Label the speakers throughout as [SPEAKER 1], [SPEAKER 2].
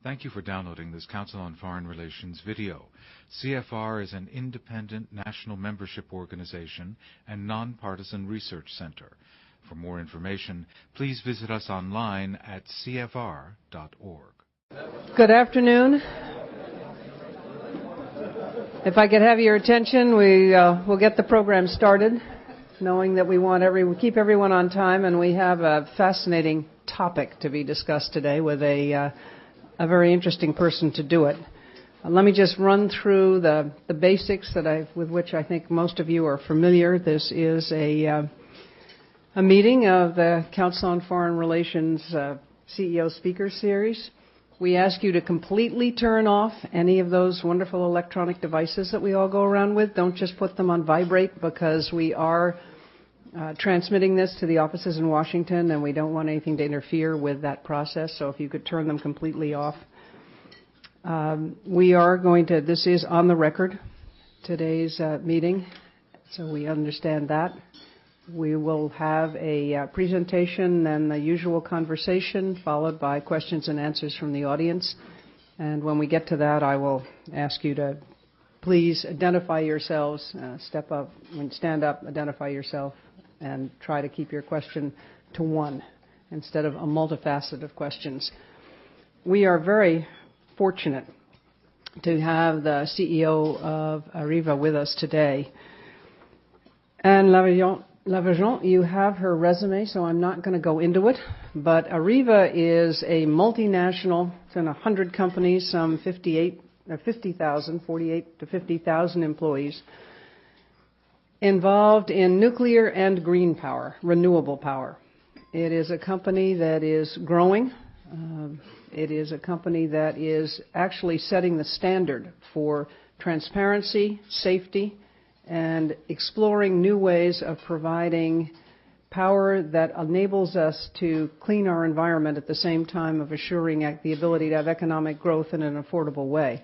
[SPEAKER 1] Thank you for downloading this Council on Foreign Relations video. CFR is an independent national membership organization and nonpartisan research center. For more information, please visit us online at cfr.org.
[SPEAKER 2] Good afternoon. If I could have your attention, we'll get the program started, knowing that we want keep everyone on time, and we have a fascinating topic to be discussed today with a very interesting person to do it. Let me just run through the basics with which I think most of you are familiar. This is a meeting of the Council on Foreign Relations CEO Speaker Series. We ask you to completely turn off any of those wonderful electronic devices that we all go around with. Don't just put them on vibrate, because we are transmitting this to the offices in Washington, and we don't want anything to interfere with that process. So if you could turn them completely off. This is on the record, today's meeting, so we understand that. We will have a presentation and the usual conversation, followed by questions and answers from the audience. And when we get to that, I will ask you to please identify yourselves, step up, stand up, identify yourself, and try to keep your question to one instead of a multifaceted of questions. We are very fortunate to have the CEO of Areva with us today. And Lavergent, you have her resume, so I'm not going to go into it. But Areva is a multinational. It's in 100 companies, some 48 to 50,000 employees, involved in nuclear and green power, renewable power. It is a company that is growing. It is a company that is actually setting the standard for transparency, safety, and exploring new ways of providing power that enables us to clean our environment at the same time of assuring the ability to have economic growth in an affordable way.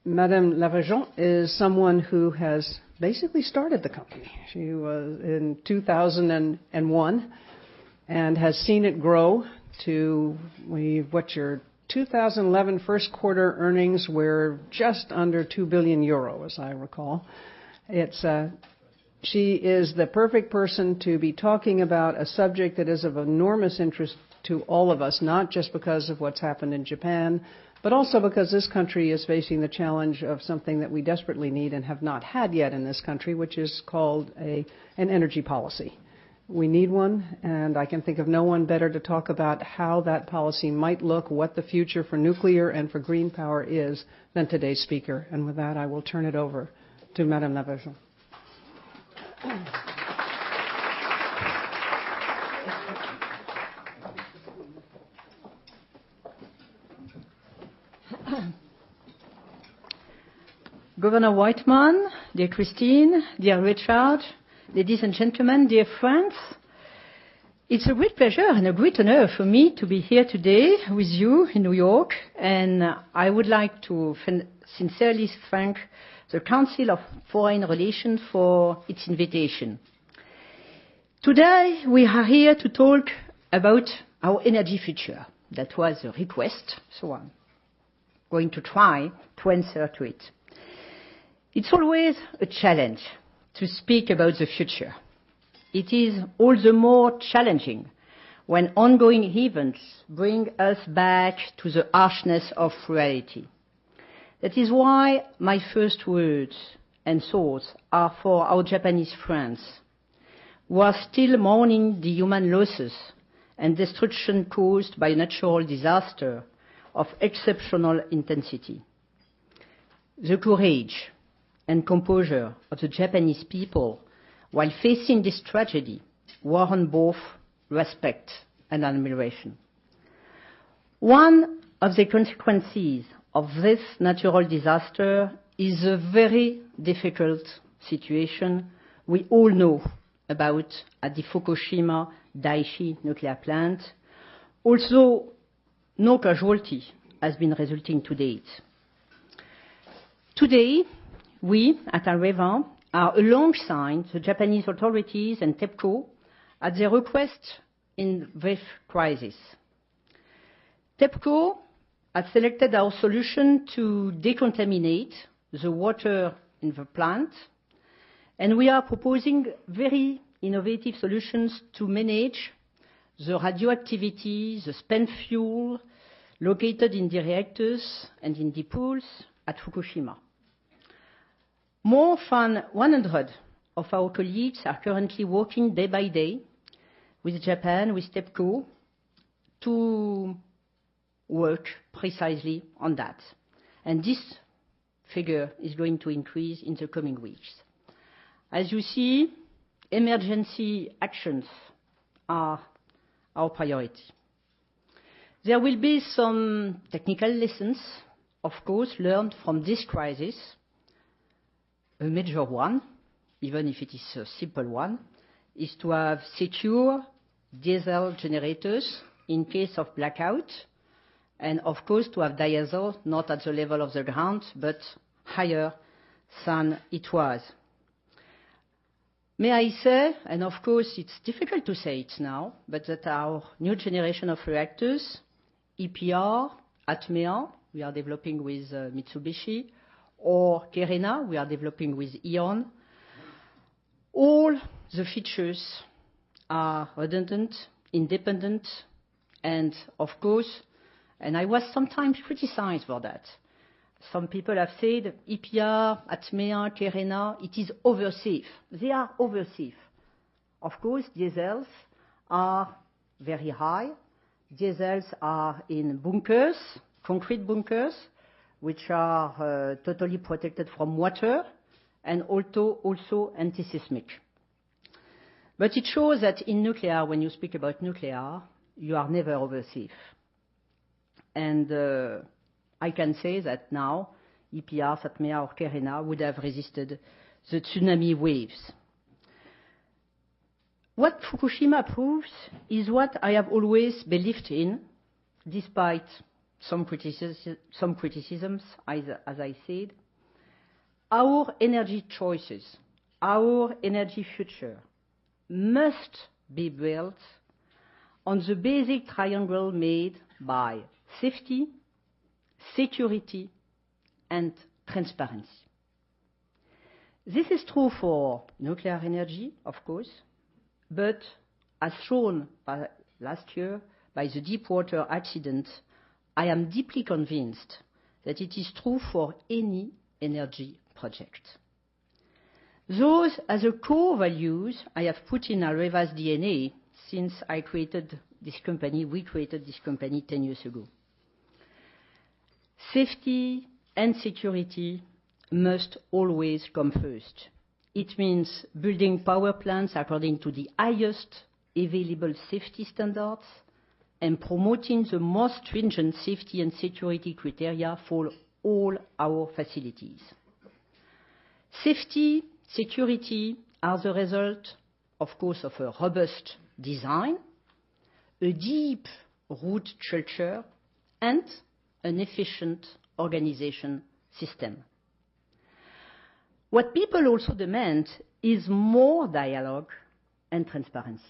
[SPEAKER 2] Madame Lavergent is someone who has basically started the company. She was in 2001 and has seen it grow to your 2011 first quarter earnings were just under 2 billion euro, as I recall. She is the perfect person to be talking about a subject that is of enormous interest to all of us, not just because of what's happened in Japan, but also because this country is facing the challenge of something that we desperately need and have not had yet in this country, which is called an energy policy. We need one, and I can think of no one better to talk about how that policy might look, what the future for nuclear and for green power is, than today's speaker. And with that, I will turn it over to Madame Lavergent.
[SPEAKER 3] Governor Whiteman, dear Christine, dear Richard, ladies and gentlemen, dear friends, it's a great pleasure and a great honor for me to be here today with you in New York, and I would like to sincerely thank the Council of Foreign Relations for its invitation. Today we are here to talk about our energy future. That was a request, so I'm going to try to answer to it. It's always a challenge to speak about the future. It is all the more challenging when ongoing events bring us back to the harshness of reality. That is why my first words and thoughts are for our Japanese friends who are still mourning the human losses and destruction caused by natural disaster of exceptional intensity. The courage and composure of the Japanese people while facing this tragedy warrant both respect and admiration. One of the consequences of this natural disaster is a very difficult situation we all know about at the Fukushima Daiichi nuclear plant, although no casualty has been resulting to date. Today, we at Areva are alongside the Japanese authorities and TEPCO at their request in this crisis. TEPCO has selected our solution to decontaminate the water in the plant, and we are proposing very innovative solutions to manage the radioactivity, the spent fuel located in the reactors and in the pools at Fukushima. More than 100 of our colleagues are currently working day by day with Japan, with TEPCO, to work precisely on that. And this figure is going to increase in the coming weeks. As you see, emergency actions are our priority. There will be some technical lessons, of course, learned from this crisis. A major one, even if it is a simple one, is to have secure diesel generators in case of blackout, and of course to have diesel not at the level of the ground, but higher than it was. May I say, and of course it's difficult to say it now, but that our new generation of reactors, EPR, ATMEA, we are developing with Mitsubishi, or Kerena, we are developing with E.ON, all the features are redundant, independent, and of course, and I was sometimes criticized for that. Some people have said, EPR, ATMEA, Kerena, it is oversafe. They are oversafe. Of course, diesels are very high. Diesels are in bunkers, concrete bunkers, which are totally protected from water, and also anti-seismic. But it shows that in nuclear, when you speak about nuclear, you are never oversafe. And I can say that now, EPR, ATMEA, or Kerena would have resisted the tsunami waves. What Fukushima proves is what I have always believed in, despite some criticisms, as I said. Our energy choices, our energy future, must be built on the basic triangle made by safety, security, and transparency. This is true for nuclear energy, of course, but as shown by last year by the Deepwater accident, I am deeply convinced that it is true for any energy project. Those are the core values I have put in Areva's DNA since we created this company 10 years ago. Safety and security must always come first. It means building power plants according to the highest available safety standards and promoting the most stringent safety and security criteria for all our facilities. Safety, security are the result, of course, of a robust design, a deep root culture, and an efficient organization system. What people also demand is more dialogue and transparency.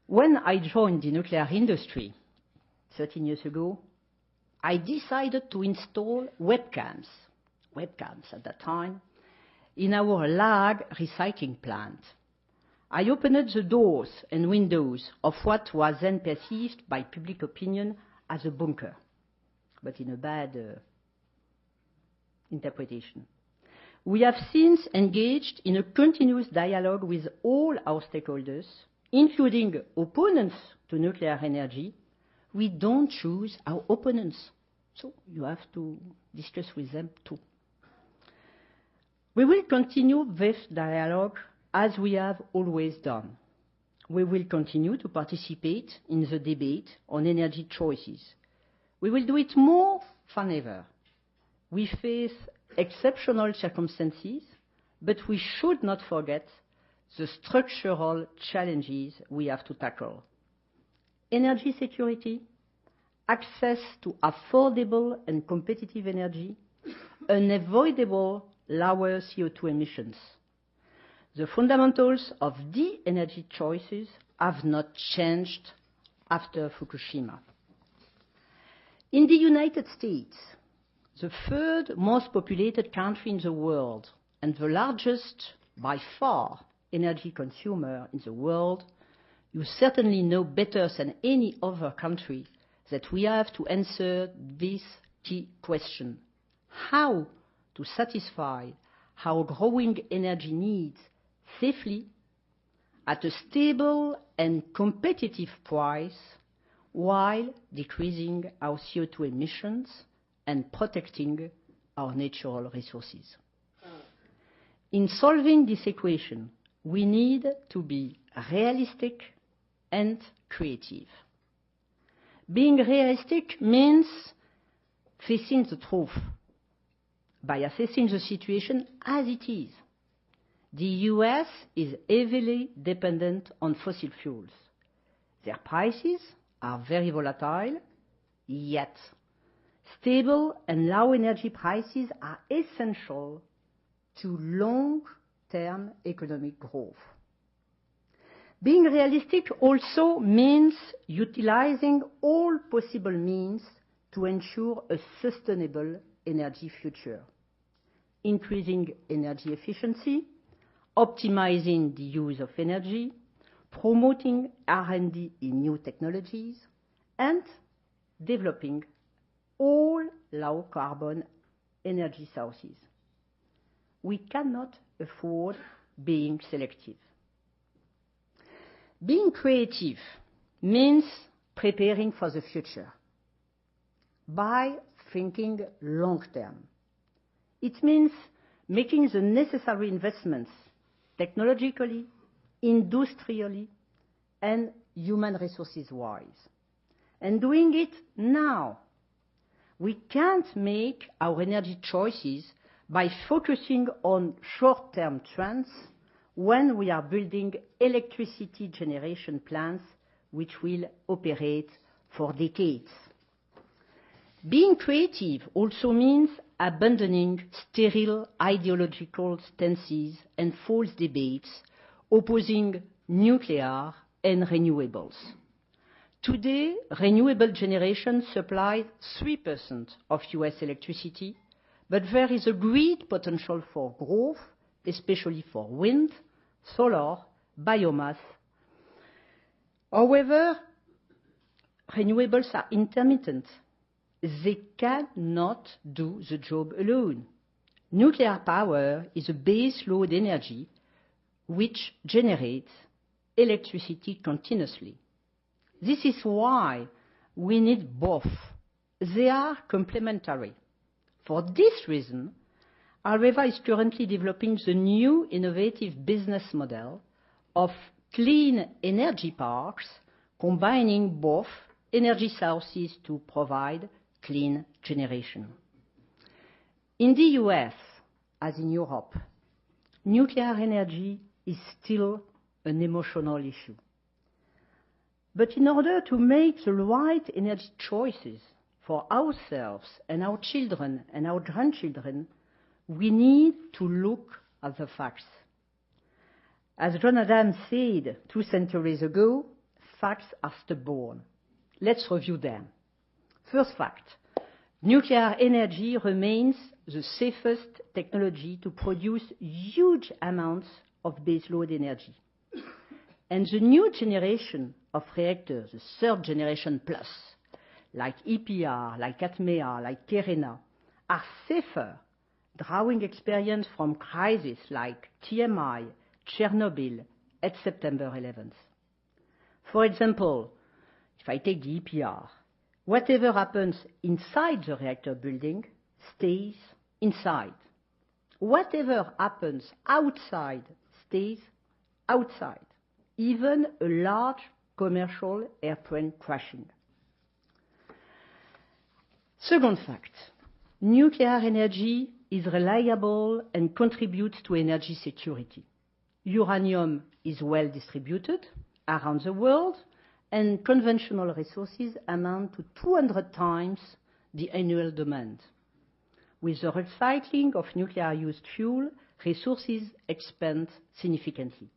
[SPEAKER 3] When I joined the nuclear industry 13 years ago, I decided to install webcams at that time, in our lag recycling plant. I opened the doors and windows of what was then perceived by public opinion as a bunker, but in a bad interpretation. We have since engaged in a continuous dialogue with all our stakeholders, including opponents to nuclear energy. We don't choose our opponents, so you have to discuss with them too. We will continue this dialogue as we have always done. We will continue to participate in the debate on energy choices. We will do it more than ever. We face exceptional circumstances, but we should not forget the structural challenges we have to tackle. Energy security, access to affordable and competitive energy, unavoidable lower CO2 emissions. The fundamentals of the energy choices have not changed after Fukushima. In the United States, the third most populated country in the world and the largest, by far, energy consumer in the world, you certainly know better than any other country that we have to answer this key question: how to satisfy our growing energy needs safely, at a stable and competitive price, while decreasing our CO2 emissions and protecting our natural resources. In solving this equation, we need to be realistic and creative. Being realistic means facing the truth by assessing the situation as it is. The US is heavily dependent on fossil fuels. Their prices are very volatile, yet stable and low energy prices are essential to long-term economic growth. Being realistic also means utilizing all possible means to ensure a sustainable energy future, increasing energy efficiency, optimizing the use of energy, promoting R&D in new technologies, and developing all low-carbon energy sources. We cannot afford being selective. Being creative means preparing for the future by thinking long-term. It means making the necessary investments technologically, industrially, and human resources-wise, and doing it now. We can't make our energy choices by focusing on short-term trends when we are building electricity generation plants which will operate for decades. Being creative also means abandoning sterile ideological stances and false debates opposing nuclear and renewables. Today, renewable generation supplies 3% of US electricity, but there is a great potential for growth, especially for wind, solar, biomass. However, renewables are intermittent. They cannot do the job alone. Nuclear power is a base load energy which generates electricity continuously. This is why we need both. They are complementary. For this reason, Areva is currently developing the new innovative business model of clean energy parks, combining both energy sources to provide clean generation. In the US, as in Europe, nuclear energy is still an emotional issue. But in order to make the right energy choices for ourselves and our children and our grandchildren, we need to look at the facts. As John Adams said 2 centuries ago, facts are stubborn. Let's review them. First fact, nuclear energy remains the safest technology to produce huge amounts of baseload energy. And the new generation of reactors, the third generation plus, like EPR, like ATMEA, like Terena, are safer, drawing experience from crises like TMI, Chernobyl, and September 11th. For example, if I take the EPR, whatever happens inside the reactor building stays inside. Whatever happens outside stays outside, even a large commercial airplane crashing. Second fact, nuclear energy is reliable and contributes to energy security. Uranium is well distributed around the world, and conventional resources amount to 200 times the annual demand. With the recycling of nuclear used fuel, resources expand significantly.